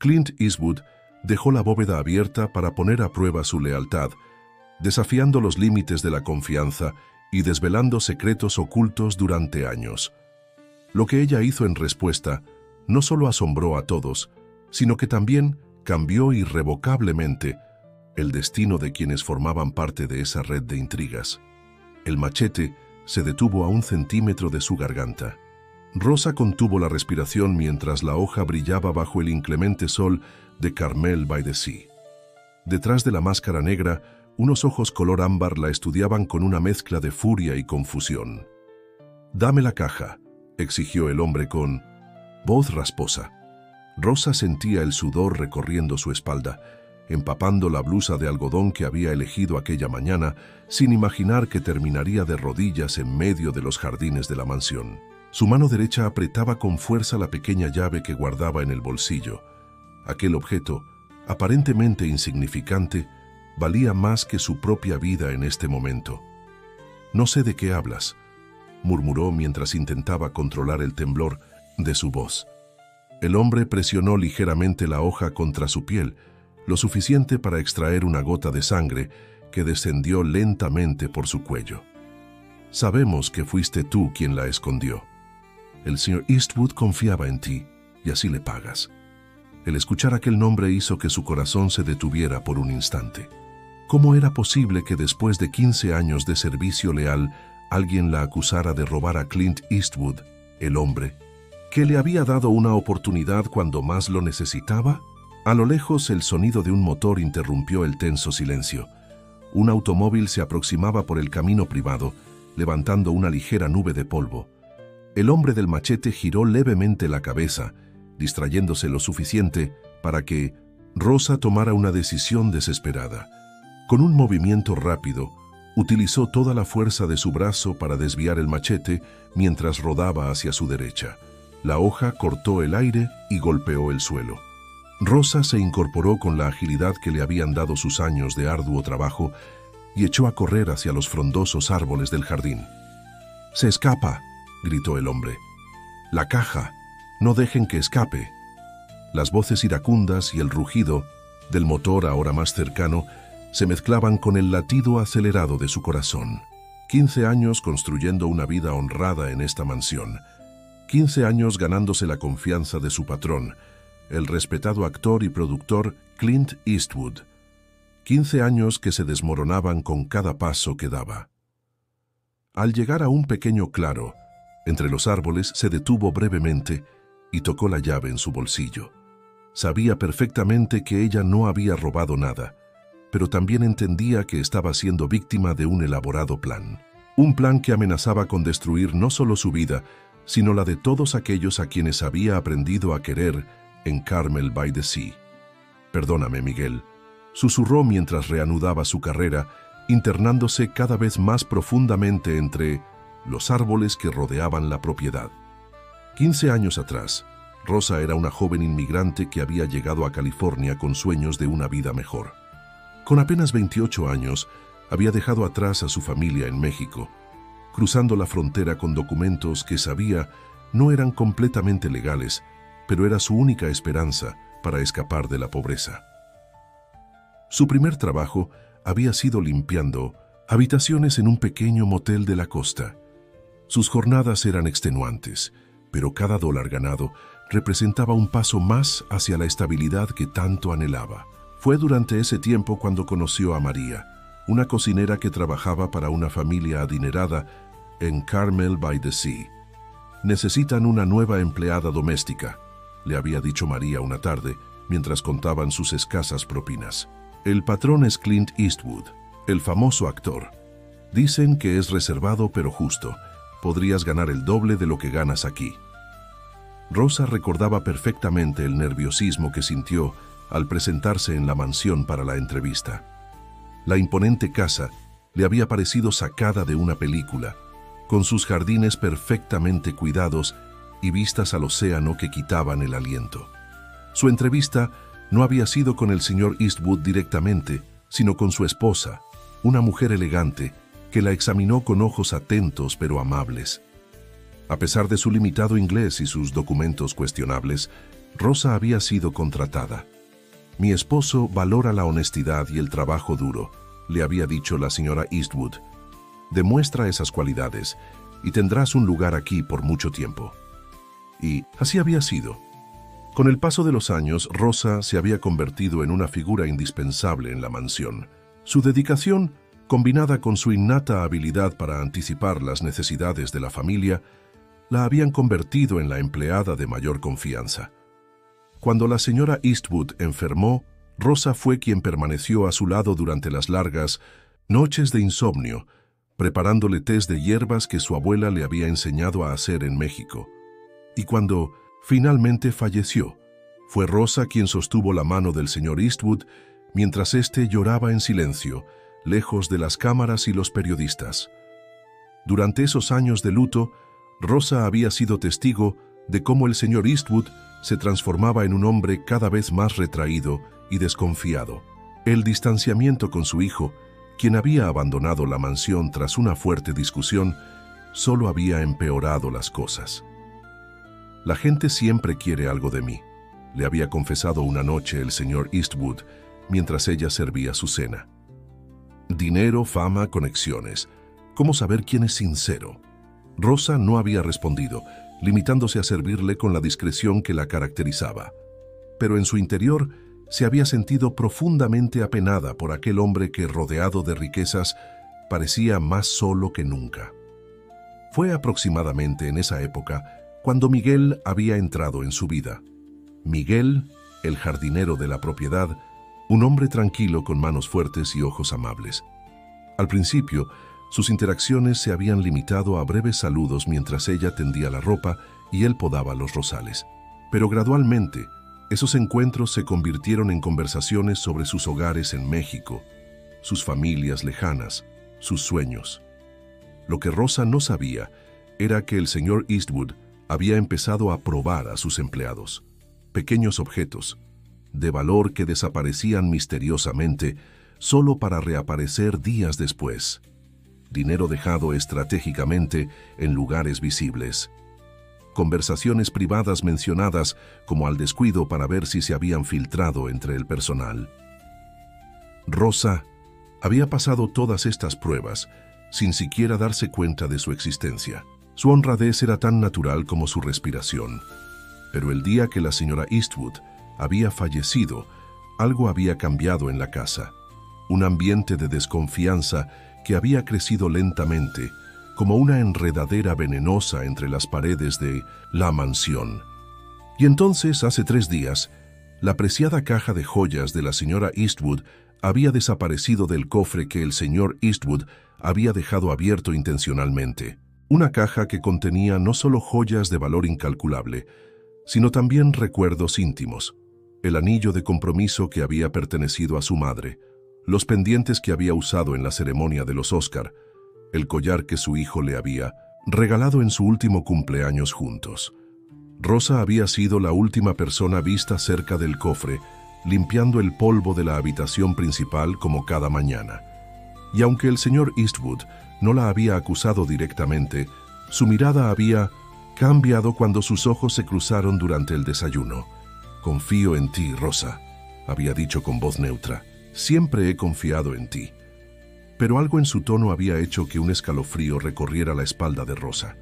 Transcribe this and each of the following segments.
Clint Eastwood dejó la bóveda abierta para poner a prueba su lealtad, desafiando los límites de la confianza y desvelando secretos ocultos durante años. Lo que ella hizo en respuesta no solo asombró a todos, sino que también cambió irrevocablemente el destino de quienes formaban parte de esa red de intrigas. El machete se detuvo a 1 centímetro de su garganta. Rosa contuvo la respiración mientras la hoja brillaba bajo el inclemente sol de Carmel by the Sea. Detrás de la máscara negra, unos ojos color ámbar la estudiaban con una mezcla de furia y confusión. «Dame la caja», exigió el hombre con voz rasposa. Rosa sentía el sudor recorriendo su espalda, empapando la blusa de algodón que había elegido aquella mañana, sin imaginar que terminaría de rodillas en medio de los jardines de la mansión. Su mano derecha apretaba con fuerza la pequeña llave que guardaba en el bolsillo. Aquel objeto, aparentemente insignificante, valía más que su propia vida en este momento. «No sé de qué hablas», murmuró mientras intentaba controlar el temblor de su voz. El hombre presionó ligeramente la hoja contra su piel, lo suficiente para extraer una gota de sangre que descendió lentamente por su cuello. «Sabemos que fuiste tú quien la escondió. El señor Eastwood confiaba en ti, y así le pagas». El escuchar aquel nombre hizo que su corazón se detuviera por un instante. ¿Cómo era posible que después de 15 años de servicio leal, alguien la acusara de robar a Clint Eastwood, el hombre, que le había dado una oportunidad cuando más lo necesitaba? A lo lejos, el sonido de un motor interrumpió el tenso silencio. Un automóvil se aproximaba por el camino privado, levantando una ligera nube de polvo. El hombre del machete giró levemente la cabeza, distrayéndose lo suficiente para que Rosa tomara una decisión desesperada. Con un movimiento rápido, utilizó toda la fuerza de su brazo para desviar el machete mientras rodaba hacia su derecha. La hoja cortó el aire y golpeó el suelo. Rosa se incorporó con la agilidad que le habían dado sus años de arduo trabajo y echó a correr hacia los frondosos árboles del jardín. «¡Se escapa!», gritó el hombre. «La caja. No dejen que escape». Las voces iracundas y el rugido del motor ahora más cercano se mezclaban con el latido acelerado de su corazón. 15 años construyendo una vida honrada en esta mansión. 15 años ganándose la confianza de su patrón, el respetado actor y productor Clint Eastwood. 15 años que se desmoronaban con cada paso que daba. Al llegar a un pequeño claro, entre los árboles se detuvo brevemente y tocó la llave en su bolsillo. Sabía perfectamente que ella no había robado nada, pero también entendía que estaba siendo víctima de un elaborado plan. Un plan que amenazaba con destruir no solo su vida, sino la de todos aquellos a quienes había aprendido a querer en Carmel by the Sea. «Perdóname, Miguel», susurró mientras reanudaba su carrera, internándose cada vez más profundamente entre los árboles que rodeaban la propiedad. 15 años atrás, Rosa era una joven inmigrante que había llegado a California con sueños de una vida mejor. Con apenas 28 años, había dejado atrás a su familia en México, cruzando la frontera con documentos que sabía no eran completamente legales, pero era su única esperanza para escapar de la pobreza. Su primer trabajo había sido limpiando habitaciones en un pequeño motel de la costa. Sus jornadas eran extenuantes, pero cada dólar ganado representaba un paso más hacia la estabilidad que tanto anhelaba. Fue durante ese tiempo cuando conoció a María, una cocinera que trabajaba para una familia adinerada en Carmel by the Sea. «Necesitan una nueva empleada doméstica», le había dicho María una tarde, mientras contaban sus escasas propinas. «El patrón es Clint Eastwood, el famoso actor. Dicen que es reservado pero justo. Podrías ganar el doble de lo que ganas aquí». Rosa recordaba perfectamente el nerviosismo que sintió al presentarse en la mansión para la entrevista. La imponente casa le había parecido sacada de una película, con sus jardines perfectamente cuidados y vistas al océano que quitaban el aliento. Su entrevista no había sido con el señor Eastwood directamente, sino con su esposa, una mujer elegante que la examinó con ojos atentos pero amables. A pesar de su limitado inglés y sus documentos cuestionables, Rosa había sido contratada. «Mi esposo valora la honestidad y el trabajo duro», le había dicho la señora Eastwood. «Demuestra esas cualidades y tendrás un lugar aquí por mucho tiempo». Y así había sido. Con el paso de los años, Rosa se había convertido en una figura indispensable en la mansión. Su dedicación, combinada con su innata habilidad para anticipar las necesidades de la familia, la habían convertido en la empleada de mayor confianza. Cuando la señora Eastwood enfermó, Rosa fue quien permaneció a su lado durante las largas noches de insomnio, preparándole tés de hierbas que su abuela le había enseñado a hacer en México. Y cuando finalmente falleció, fue Rosa quien sostuvo la mano del señor Eastwood mientras éste lloraba en silencio, lejos de las cámaras y los periodistas. Durante esos años de luto, Rosa había sido testigo de cómo el señor Eastwood se transformaba en un hombre cada vez más retraído y desconfiado. El distanciamiento con su hijo, quien había abandonado la mansión tras una fuerte discusión, solo había empeorado las cosas. «La gente siempre quiere algo de mí», le había confesado una noche el señor Eastwood mientras ella servía su cena. «Dinero, fama, conexiones. ¿Cómo saber quién es sincero?». Rosa no había respondido, limitándose a servirle con la discreción que la caracterizaba. Pero en su interior se había sentido profundamente apenada por aquel hombre que, rodeado de riquezas, parecía más solo que nunca. Fue aproximadamente en esa época cuando Miguel había entrado en su vida. Miguel, el jardinero de la propiedad, un hombre tranquilo con manos fuertes y ojos amables. Al principio, sus interacciones se habían limitado a breves saludos mientras ella tendía la ropa y él podaba los rosales. Pero gradualmente, esos encuentros se convirtieron en conversaciones sobre sus hogares en México, sus familias lejanas, sus sueños. Lo que Rosa no sabía era que el señor Eastwood había empezado a probar a sus empleados. Pequeños objetos, de valor que desaparecían misteriosamente solo para reaparecer días después. Dinero dejado estratégicamente en lugares visibles. Conversaciones privadas mencionadas como al descuido para ver si se habían filtrado entre el personal. Rosa había pasado todas estas pruebas sin siquiera darse cuenta de su existencia. Su honradez era tan natural como su respiración. Pero el día que la señora Eastwood había fallecido, algo había cambiado en la casa. Un ambiente de desconfianza que había crecido lentamente, como una enredadera venenosa entre las paredes de la mansión. Y entonces, hace 3 días, la preciada caja de joyas de la señora Eastwood había desaparecido del cofre que el señor Eastwood había dejado abierto intencionalmente. Una caja que contenía no solo joyas de valor incalculable, sino también recuerdos íntimos, el anillo de compromiso que había pertenecido a su madre, los pendientes que había usado en la ceremonia de los Oscar, el collar que su hijo le había regalado en su último cumpleaños juntos. Rosa había sido la última persona vista cerca del cofre, limpiando el polvo de la habitación principal como cada mañana. Y aunque el señor Eastwood no la había acusado directamente, su mirada había cambiado cuando sus ojos se cruzaron durante el desayuno. «Confío en ti, Rosa», había dicho con voz neutra. «Siempre he confiado en ti». Pero algo en su tono había hecho que un escalofrío recorriera la espalda de Rosa.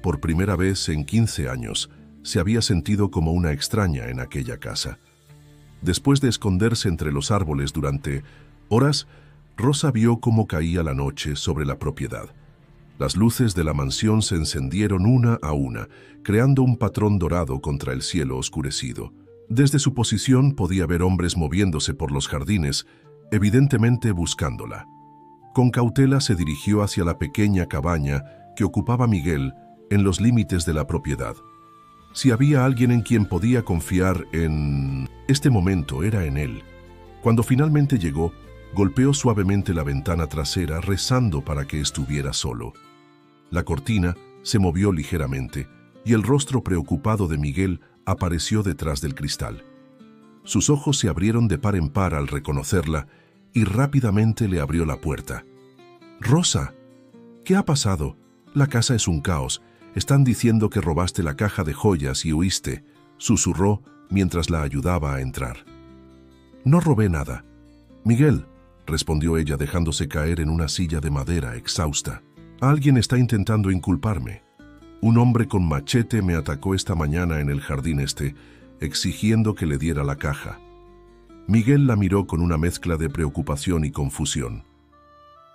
Por primera vez en 15 años, se había sentido como una extraña en aquella casa. Después de esconderse entre los árboles durante horas, Rosa vio cómo caía la noche sobre la propiedad. Las luces de la mansión se encendieron una a una, creando un patrón dorado contra el cielo oscurecido. Desde su posición podía ver hombres moviéndose por los jardines, evidentemente buscándola. Con cautela se dirigió hacia la pequeña cabaña que ocupaba Miguel en los límites de la propiedad. Si había alguien en quien podía confiar en este momento, era en él. Cuando finalmente llegó, golpeó suavemente la ventana trasera, rezando para que estuviera solo. La cortina se movió ligeramente y el rostro preocupado de Miguel apareció detrás del cristal. Sus ojos se abrieron de par en par al reconocerla y rápidamente le abrió la puerta. «Rosa, ¿qué ha pasado? La casa es un caos. Están diciendo que robaste la caja de joyas y huiste», susurró mientras la ayudaba a entrar. «No robé nada». «Miguel», respondió ella dejándose caer en una silla de madera exhausta. «Alguien está intentando inculparme. Un hombre con machete me atacó esta mañana en el jardín exigiendo que le diera la caja». Miguel la miró con una mezcla de preocupación y confusión.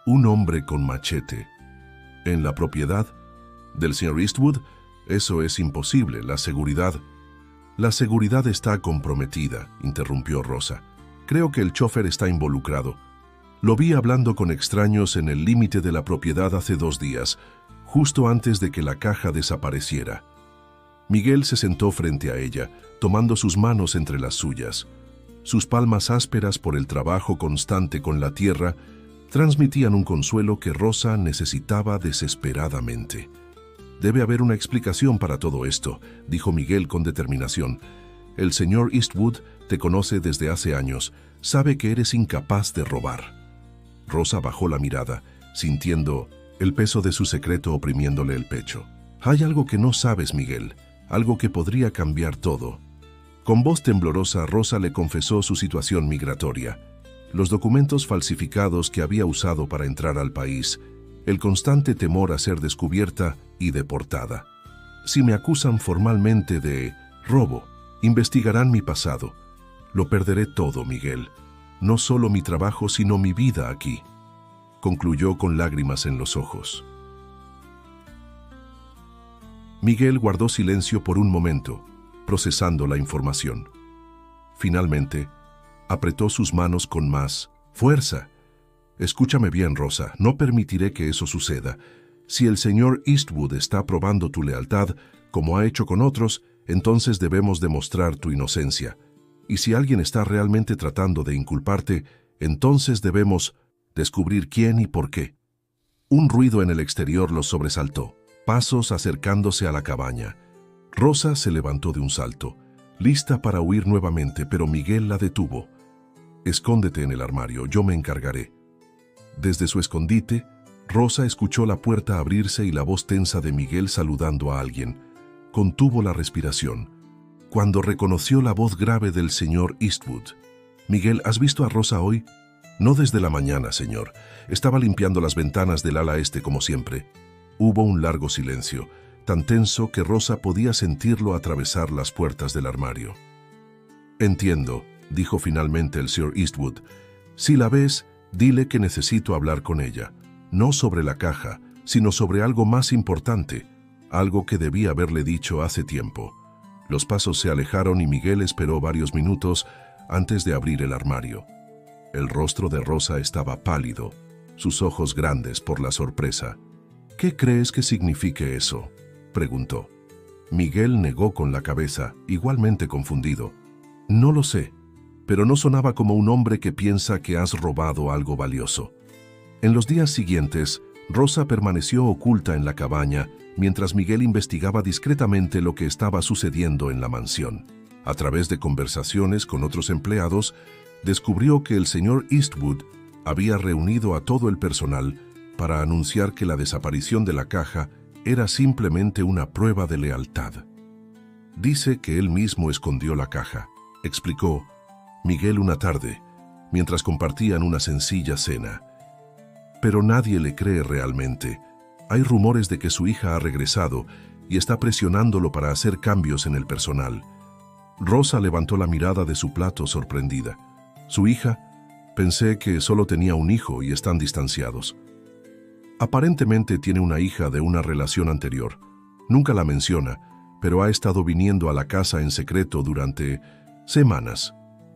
«¿Un hombre con machete? ¿En la propiedad del señor Eastwood? Eso es imposible, la seguridad». «La seguridad está comprometida», interrumpió Rosa. «Creo que el chofer está involucrado. Lo vi hablando con extraños en el límite de la propiedad hace 2 días, justo antes de que la caja desapareciera». Miguel se sentó frente a ella, tomando sus manos entre las suyas. Sus palmas ásperas por el trabajo constante con la tierra transmitían un consuelo que Rosa necesitaba desesperadamente. «Debe haber una explicación para todo esto», dijo Miguel con determinación. «El señor Eastwood te conoce desde hace años, sabe que eres incapaz de robar». Rosa bajó la mirada, sintiendo el peso de su secreto oprimiéndole el pecho. «Hay algo que no sabes, Miguel, algo que podría cambiar todo». Con voz temblorosa, Rosa le confesó su situación migratoria, los documentos falsificados que había usado para entrar al país, el constante temor a ser descubierta y deportada. «Si me acusan formalmente de robo, investigarán mi pasado. Lo perderé todo, Miguel. No solo mi trabajo, sino mi vida aquí», concluyó con lágrimas en los ojos. Miguel guardó silencio por un momento, procesando la información. Finalmente, apretó sus manos con más fuerza. «Escúchame bien, Rosa, no permitiré que eso suceda. Si el señor Eastwood está probando tu lealtad, como ha hecho con otros, entonces debemos demostrar tu inocencia. Y si alguien está realmente tratando de inculparte, entonces debemos descubrir quién y por qué». Un ruido en el exterior los sobresaltó, pasos acercándose a la cabaña. Rosa se levantó de un salto, lista para huir nuevamente, pero Miguel la detuvo. «Escóndete en el armario, yo me encargaré». Desde su escondite, Rosa escuchó la puerta abrirse y la voz tensa de Miguel saludando a alguien. Contuvo la respiración cuando reconoció la voz grave del señor Eastwood. «Miguel, ¿has visto a Rosa hoy?» «No desde la mañana, señor. Estaba limpiando las ventanas del ala este como siempre». Hubo un largo silencio, tan tenso que Rosa podía sentirlo atravesar las puertas del armario. «Entiendo», dijo finalmente el señor Eastwood. «Si la ves, dile que necesito hablar con ella, no sobre la caja, sino sobre algo más importante, algo que debía haberle dicho hace tiempo». Los pasos se alejaron y Miguel esperó varios minutos antes de abrir el armario. El rostro de Rosa estaba pálido, sus ojos grandes por la sorpresa. «¿Qué crees que signifique eso?», preguntó. Miguel negó con la cabeza, igualmente confundido. «No lo sé, pero no sonaba como un hombre que piensa que has robado algo valioso». En los días siguientes, Rosa permaneció oculta en la cabaña mientras Miguel investigaba discretamente lo que estaba sucediendo en la mansión. A través de conversaciones con otros empleados, descubrió que el señor Eastwood había reunido a todo el personal para anunciar que la desaparición de la caja era simplemente una prueba de lealtad. «Dice que él mismo escondió la caja», explicó Miguel una tarde, mientras compartían una sencilla cena. «Pero nadie le cree realmente. Hay rumores de que su hija ha regresado y está presionándolo para hacer cambios en el personal». Rosa levantó la mirada de su plato sorprendida. «¿Su hija? Pensé que solo tenía un hijo y están distanciados». «Aparentemente tiene una hija de una relación anterior. Nunca la menciona, pero ha estado viniendo a la casa en secreto durante semanas.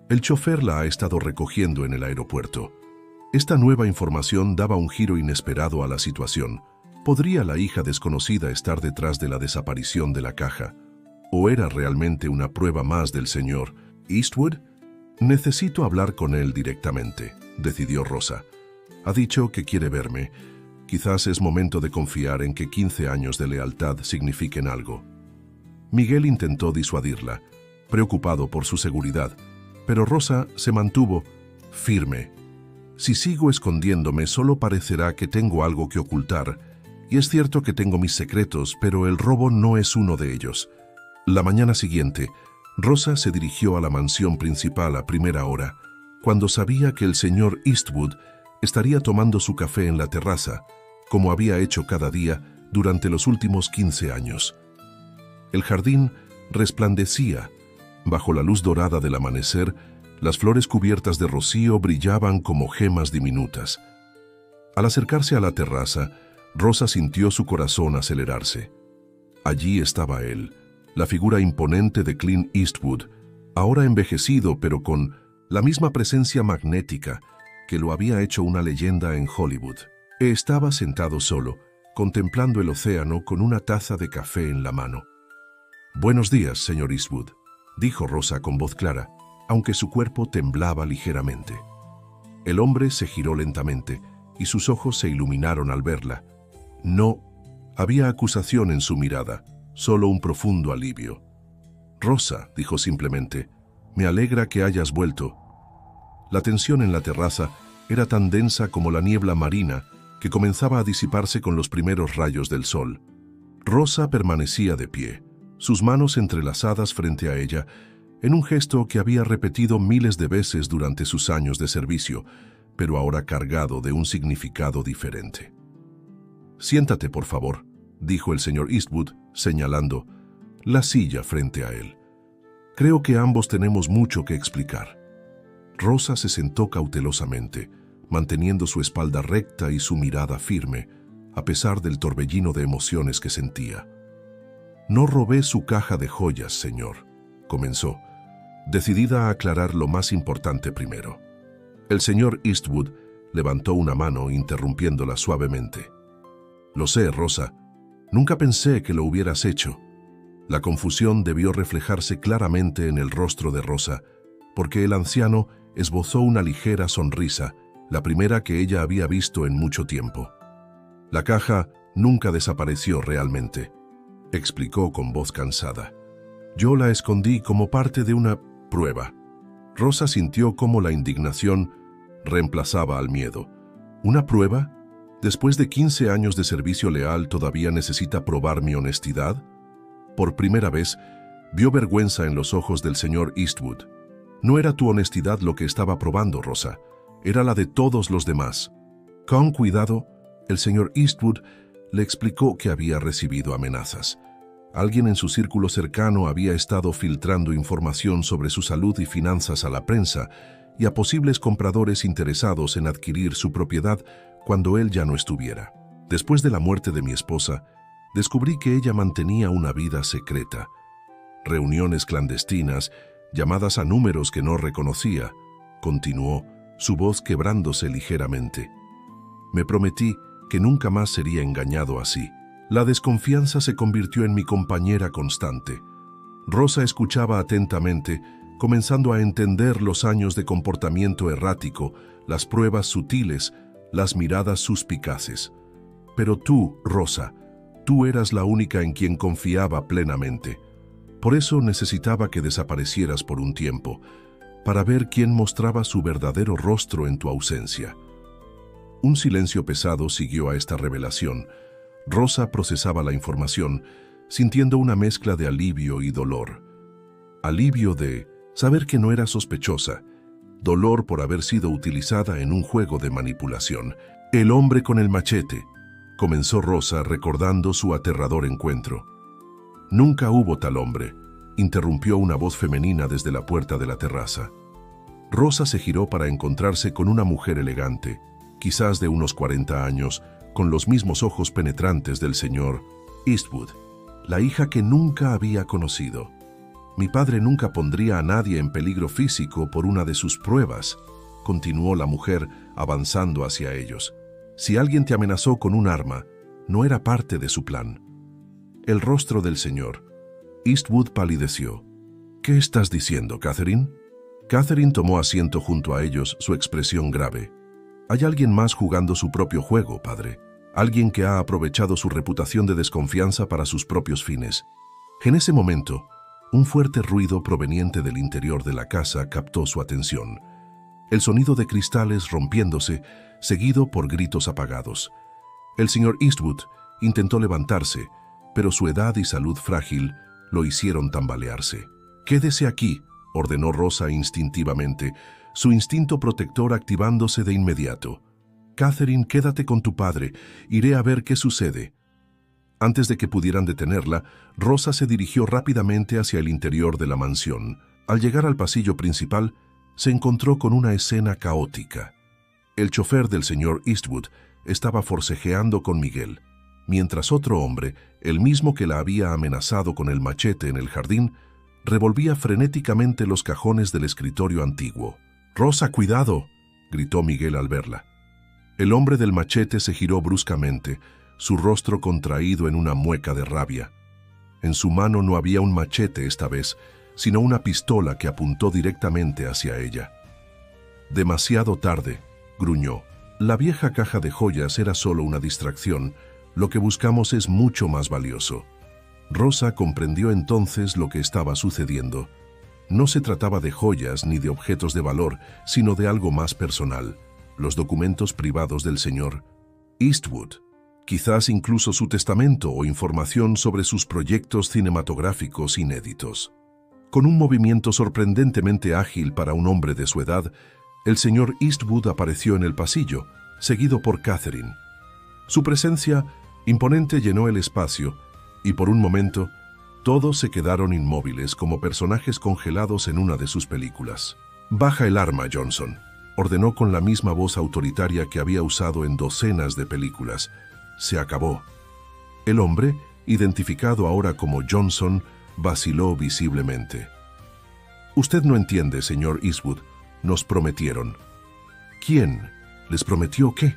El chofer la ha estado recogiendo en el aeropuerto». Esta nueva información daba un giro inesperado a la situación. ¿Podría la hija desconocida estar detrás de la desaparición de la caja? ¿O era realmente una prueba más del señor Eastwood? «Necesito hablar con él directamente», decidió Rosa. «Ha dicho que quiere verme. Quizás es momento de confiar en que 15 años de lealtad signifiquen algo». Miguel intentó disuadirla, preocupado por su seguridad, pero Rosa se mantuvo firme. «Si sigo escondiéndome, solo parecerá que tengo algo que ocultar, y es cierto que tengo mis secretos, pero el robo no es uno de ellos». La mañana siguiente, Rosa se dirigió a la mansión principal a primera hora, cuando sabía que el señor Eastwood estaría tomando su café en la terraza, como había hecho cada día durante los últimos 15 años. El jardín resplandecía. Bajo la luz dorada del amanecer, las flores cubiertas de rocío brillaban como gemas diminutas. Al acercarse a la terraza, Rosa sintió su corazón acelerarse. Allí estaba él, la figura imponente de Clint Eastwood, ahora envejecido pero con la misma presencia magnética que lo había hecho una leyenda en Hollywood. Estaba sentado solo, contemplando el océano con una taza de café en la mano. «Buenos días, señor Eastwood», dijo Rosa con voz clara, aunque su cuerpo temblaba ligeramente. El hombre se giró lentamente y sus ojos se iluminaron al verla. No había acusación en su mirada, solo un profundo alivio. «Rosa», dijo simplemente, «me alegra que hayas vuelto». La tensión en la terraza era tan densa como la niebla marina que comenzaba a disiparse con los primeros rayos del sol. Rosa permanecía de pie, sus manos entrelazadas frente a ella, en un gesto que había repetido miles de veces durante sus años de servicio, pero ahora cargado de un significado diferente. «Siéntate, por favor», dijo el señor Eastwood, señalando la silla frente a él. «Creo que ambos tenemos mucho que explicar». Rosa se sentó cautelosamente, manteniendo su espalda recta y su mirada firme, a pesar del torbellino de emociones que sentía. «No robé su caja de joyas, señor», comenzó, decidida a aclarar lo más importante primero. El señor Eastwood levantó una mano interrumpiéndola suavemente. «Lo sé, Rosa. Nunca pensé que lo hubieras hecho». La confusión debió reflejarse claramente en el rostro de Rosa, porque el anciano esbozó una ligera sonrisa, la primera que ella había visto en mucho tiempo. «La caja nunca desapareció realmente», explicó con voz cansada. «Yo la escondí como parte de una prueba». Rosa sintió cómo la indignación reemplazaba al miedo. «¿Una prueba? ¿Después de 15 años de servicio leal todavía necesita probar mi honestidad?» Por primera vez, vio vergüenza en los ojos del señor Eastwood. «No era tu honestidad lo que estaba probando, Rosa. Era la de todos los demás». Con cuidado, el señor Eastwood le explicó que había recibido amenazas. Alguien en su círculo cercano había estado filtrando información sobre su salud y finanzas a la prensa y a posibles compradores interesados en adquirir su propiedad cuando él ya no estuviera. Después de la muerte de mi esposa, descubrí que ella mantenía una vida secreta. Reuniones clandestinas, llamadas a números que no reconocía, continuó, su voz quebrándose ligeramente. Me prometí que nunca más sería engañado así. La desconfianza se convirtió en mi compañera constante. Rosa escuchaba atentamente, comenzando a entender los años de comportamiento errático, las pruebas sutiles, las miradas suspicaces. Pero tú, Rosa, tú eras la única en quien confiaba plenamente. Por eso necesitaba que desaparecieras por un tiempo, para ver quién mostraba su verdadero rostro en tu ausencia. Un silencio pesado siguió a esta revelación. Rosa procesaba la información, sintiendo una mezcla de alivio y dolor. Alivio de saber que no era sospechosa, dolor por haber sido utilizada en un juego de manipulación. «El hombre con el machete», comenzó Rosa recordando su aterrador encuentro. «Nunca hubo tal hombre», interrumpió una voz femenina desde la puerta de la terraza. Rosa se giró para encontrarse con una mujer elegante, quizás de unos 40 años, con los mismos ojos penetrantes del señor Eastwood, la hija que nunca había conocido. «Mi padre nunca pondría a nadie en peligro físico por una de sus pruebas», continuó la mujer avanzando hacia ellos. «Si alguien te amenazó con un arma, no era parte de su plan». El rostro del señor Eastwood palideció. «¿Qué estás diciendo, Catherine?» Catherine tomó asiento junto a ellos, su expresión grave. «Hay alguien más jugando su propio juego, padre. Alguien que ha aprovechado su reputación de desconfianza para sus propios fines». En ese momento, un fuerte ruido proveniente del interior de la casa captó su atención. El sonido de cristales rompiéndose, seguido por gritos apagados. El señor Eastwood intentó levantarse, pero su edad y salud frágil lo hicieron tambalearse. «Quédese aquí», ordenó Rosa instintivamente, su instinto protector activándose de inmediato. «Catherine, quédate con tu padre. Iré a ver qué sucede». Antes de que pudieran detenerla, Rosa se dirigió rápidamente hacia el interior de la mansión. Al llegar al pasillo principal, se encontró con una escena caótica. El chofer del señor Eastwood estaba forcejeando con Miguel, mientras otro hombre, el mismo que la había amenazado con el machete en el jardín, revolvía frenéticamente los cajones del escritorio antiguo. «Rosa, cuidado», gritó Miguel al verla. El hombre del machete se giró bruscamente, su rostro contraído en una mueca de rabia. En su mano no había un machete esta vez, sino una pistola que apuntó directamente hacia ella. «Demasiado tarde», gruñó. «La vieja caja de joyas era solo una distracción. Lo que buscamos es mucho más valioso». Rosa comprendió entonces lo que estaba sucediendo. No se trataba de joyas ni de objetos de valor, sino de algo más personal, los documentos privados del señor Eastwood. Quizás incluso su testamento o información sobre sus proyectos cinematográficos inéditos. Con un movimiento sorprendentemente ágil para un hombre de su edad, el señor Eastwood apareció en el pasillo, seguido por Catherine. Su presencia imponente llenó el espacio, y por un momento, todos se quedaron inmóviles como personajes congelados en una de sus películas. «Baja el arma, Johnson», ordenó con la misma voz autoritaria que había usado en docenas de películas. «Se acabó». El hombre, identificado ahora como Johnson, vaciló visiblemente. «Usted no entiende, señor Eastwood. Nos prometieron». «¿Quién? ¿Les prometió qué?»,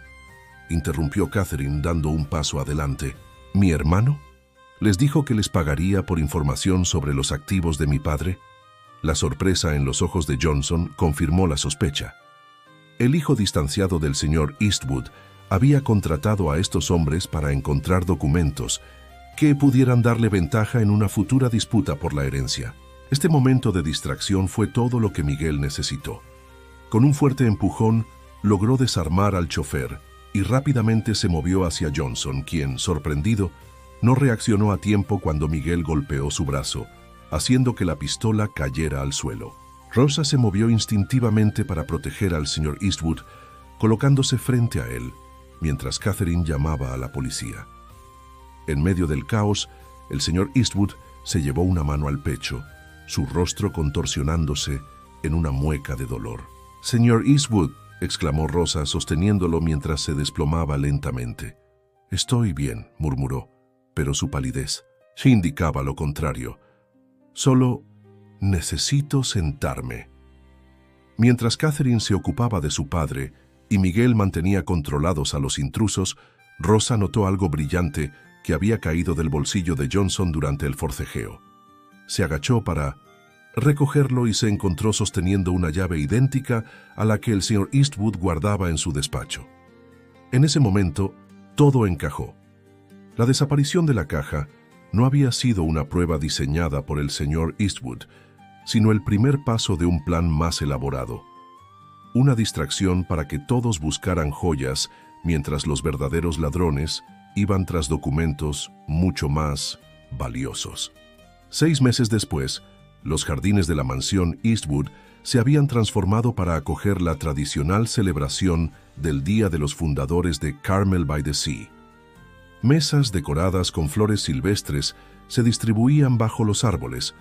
interrumpió Catherine dando un paso adelante. «¿Mi hermano? ¿Les dijo que les pagaría por información sobre los activos de mi padre?». La sorpresa en los ojos de Johnson confirmó la sospecha. El hijo distanciado del señor Eastwood había contratado a estos hombres para encontrar documentos que pudieran darle ventaja en una futura disputa por la herencia. Este momento de distracción fue todo lo que Miguel necesitó. Con un fuerte empujón, logró desarmar al chofer y rápidamente se movió hacia Johnson, quien, sorprendido, no reaccionó a tiempo cuando Miguel golpeó su brazo, haciendo que la pistola cayera al suelo. Rosa se movió instintivamente para proteger al señor Eastwood, colocándose frente a él, mientras Catherine llamaba a la policía. En medio del caos, el señor Eastwood se llevó una mano al pecho, su rostro contorsionándose en una mueca de dolor. «Señor Eastwood», exclamó Rosa sosteniéndolo mientras se desplomaba lentamente. «Estoy bien», murmuró, pero su palidez indicaba lo contrario. «Solo necesito sentarme». Mientras Catherine se ocupaba de su padre y Miguel mantenía controlados a los intrusos, Rosa notó algo brillante que había caído del bolsillo de Johnson durante el forcejeo. Se agachó para recogerlo y se encontró sosteniendo una llave idéntica a la que el señor Eastwood guardaba en su despacho. En ese momento, todo encajó. La desaparición de la caja no había sido una prueba diseñada por el señor Eastwood, sino el primer paso de un plan más elaborado. Una distracción para que todos buscaran joyas mientras los verdaderos ladrones iban tras documentos mucho más valiosos. 6 meses después, los jardines de la mansión Eastwood se habían transformado para acoger la tradicional celebración del Día de los Fundadores de Carmel by the Sea. Mesas decoradas con flores silvestres se distribuían bajo los árboles,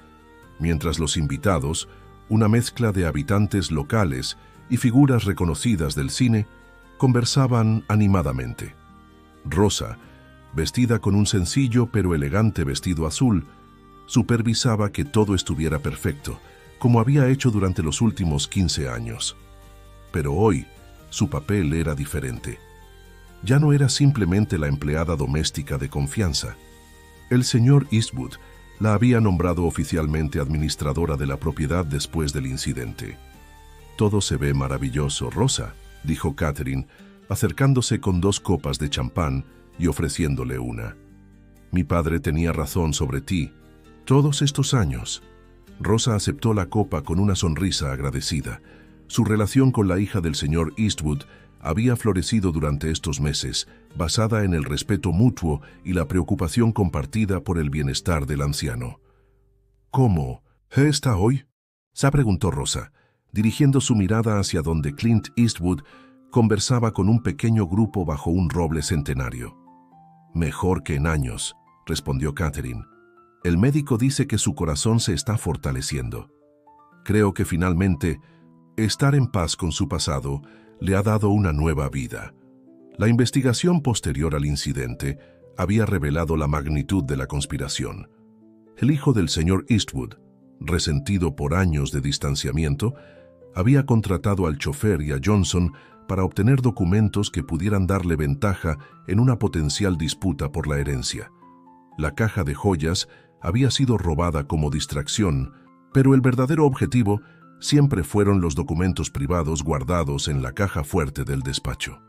mientras los invitados, una mezcla de habitantes locales y figuras reconocidas del cine, conversaban animadamente. Rosa, vestida con un sencillo pero elegante vestido azul, supervisaba que todo estuviera perfecto, como había hecho durante los últimos 15 años. Pero hoy, su papel era diferente. Ya no era simplemente la empleada doméstica de confianza. El señor Eastwood la había nombrado oficialmente administradora de la propiedad después del incidente. «Todo se ve maravilloso, Rosa», dijo Catherine, acercándose con 2 copas de champán y ofreciéndole una. «Mi padre tenía razón sobre ti. Todos estos años». Rosa aceptó la copa con una sonrisa agradecida. Su relación con la hija del señor Eastwood había florecido durante estos meses, basada en el respeto mutuo y la preocupación compartida por el bienestar del anciano. «¿Cómo?», ¿Qué está hoy? Se preguntó Rosa, dirigiendo su mirada hacia donde Clint Eastwood conversaba con un pequeño grupo bajo un roble centenario. Mejor que en años, respondió Catherine. El médico dice que su corazón se está fortaleciendo. Creo que finalmente, estar en paz con su pasado le ha dado una nueva vida. La investigación posterior al incidente había revelado la magnitud de la conspiración. El hijo del señor Eastwood, resentido por años de distanciamiento, había contratado al chofer y a Johnson para obtener documentos que pudieran darle ventaja en una potencial disputa por la herencia. La caja de joyas había sido robada como distracción, pero el verdadero objetivo siempre fueron los documentos privados guardados en la caja fuerte del despacho.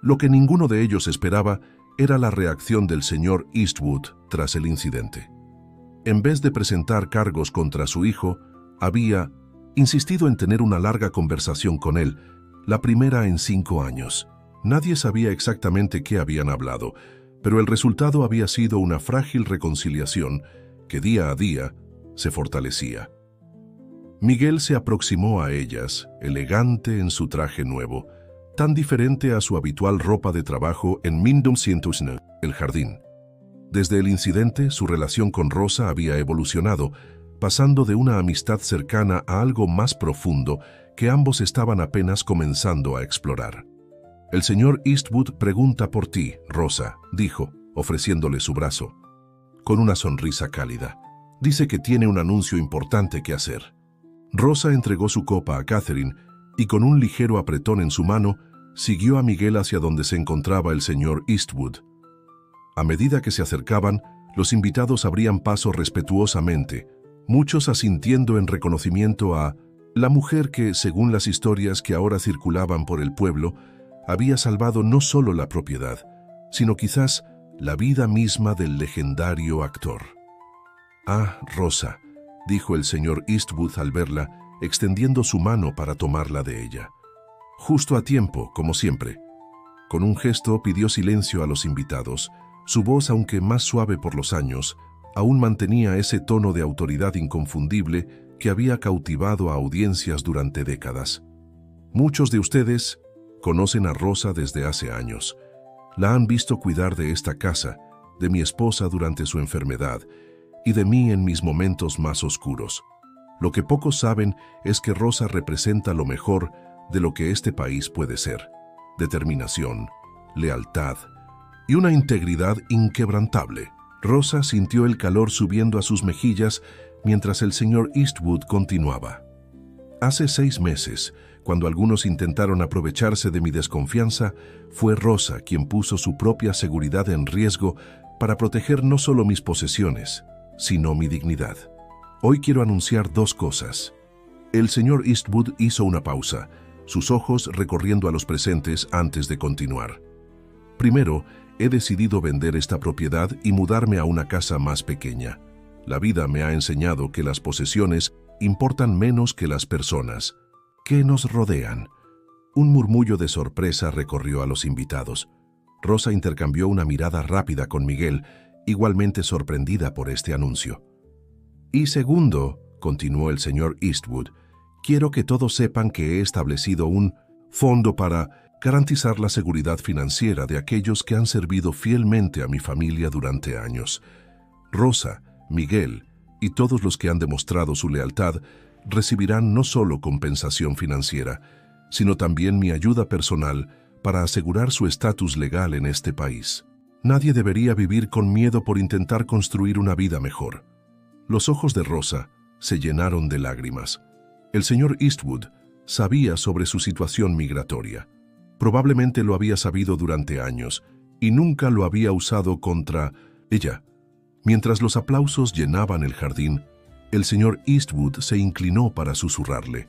Lo que ninguno de ellos esperaba era la reacción del señor Eastwood tras el incidente. En vez de presentar cargos contra su hijo, había insistido en tener una larga conversación con él, la primera en 5 años. Nadie sabía exactamente qué habían hablado, pero el resultado había sido una frágil reconciliación que día a día se fortalecía. Miguel se aproximó a ellas, elegante en su traje nuevo, tan diferente a su habitual ropa de trabajo en 1900, el jardín. Desde el incidente, su relación con Rosa había evolucionado, pasando de una amistad cercana a algo más profundo que ambos estaban apenas comenzando a explorar. «El señor Eastwood pregunta por ti, Rosa», dijo, ofreciéndole su brazo. Con una sonrisa cálida. «Dice que tiene un anuncio importante que hacer». Rosa entregó su copa a Catherine y con un ligero apretón en su mano, siguió a Miguel hacia donde se encontraba el señor Eastwood. A medida que se acercaban, los invitados abrían paso respetuosamente, muchos asintiendo en reconocimiento a la mujer que, según las historias que ahora circulaban por el pueblo, había salvado no solo la propiedad, sino quizás la vida misma del legendario actor. «Ah, Rosa», dijo el señor Eastwood al verla, extendiendo su mano para tomarla de ella. Justo a tiempo, como siempre. Con un gesto pidió silencio a los invitados. Su voz, aunque más suave por los años, aún mantenía ese tono de autoridad inconfundible que había cautivado a audiencias durante décadas. Muchos de ustedes conocen a Rosa desde hace años. La han visto cuidar de esta casa, de mi esposa durante su enfermedad y de mí en mis momentos más oscuros. Lo que pocos saben es que Rosa representa lo mejor de lo que este país puede ser: determinación, lealtad y una integridad inquebrantable. Rosa sintió el calor subiendo a sus mejillas mientras el señor Eastwood continuaba. Hace 6 meses, cuando algunos intentaron aprovecharse de mi desconfianza, fue Rosa quien puso su propia seguridad en riesgo para proteger no solo mis posesiones, sino mi dignidad. Hoy quiero anunciar 2 cosas. El señor Eastwood hizo una pausa, sus ojos recorriendo a los presentes antes de continuar. Primero, he decidido vender esta propiedad y mudarme a una casa más pequeña. La vida me ha enseñado que las posesiones importan menos que las personas que nos rodean. Un murmullo de sorpresa recorrió a los invitados. Rosa intercambió una mirada rápida con Miguel, igualmente sorprendida por este anuncio. Y segundo, continuó el señor Eastwood, quiero que todos sepan que he establecido un fondo para garantizar la seguridad financiera de aquellos que han servido fielmente a mi familia durante años. Rosa, Miguel y todos los que han demostrado su lealtad recibirán no solo compensación financiera, sino también mi ayuda personal para asegurar su estatus legal en este país. Nadie debería vivir con miedo por intentar construir una vida mejor. Los ojos de Rosa se llenaron de lágrimas. El señor Eastwood sabía sobre su situación migratoria. Probablemente lo había sabido durante años y nunca lo había usado contra ella. Mientras los aplausos llenaban el jardín, el señor Eastwood se inclinó para susurrarle: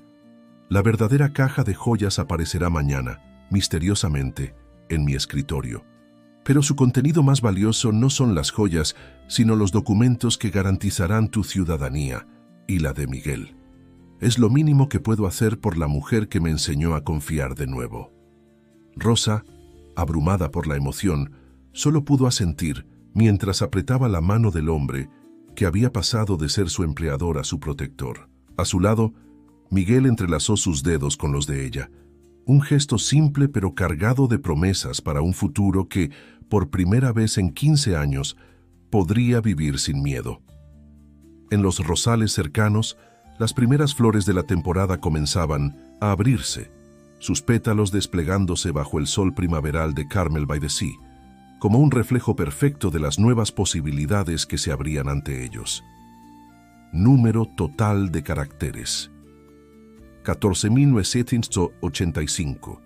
«La verdadera caja de joyas aparecerá mañana, misteriosamente, en mi escritorio. Pero su contenido más valioso no son las joyas, sino los documentos que garantizarán tu ciudadanía y la de Miguel. Es lo mínimo que puedo hacer por la mujer que me enseñó a confiar de nuevo». Rosa, abrumada por la emoción, solo pudo asentir mientras apretaba la mano del hombre que había pasado de ser su empleador a su protector. A su lado, Miguel entrelazó sus dedos con los de ella, un gesto simple pero cargado de promesas para un futuro que, por primera vez en 15 años, podría vivir sin miedo. En los rosales cercanos, las primeras flores de la temporada comenzaban a abrirse, sus pétalos desplegándose bajo el sol primaveral de Carmel by the Sea, como un reflejo perfecto de las nuevas posibilidades que se abrían ante ellos. Número total de caracteres: 14.985.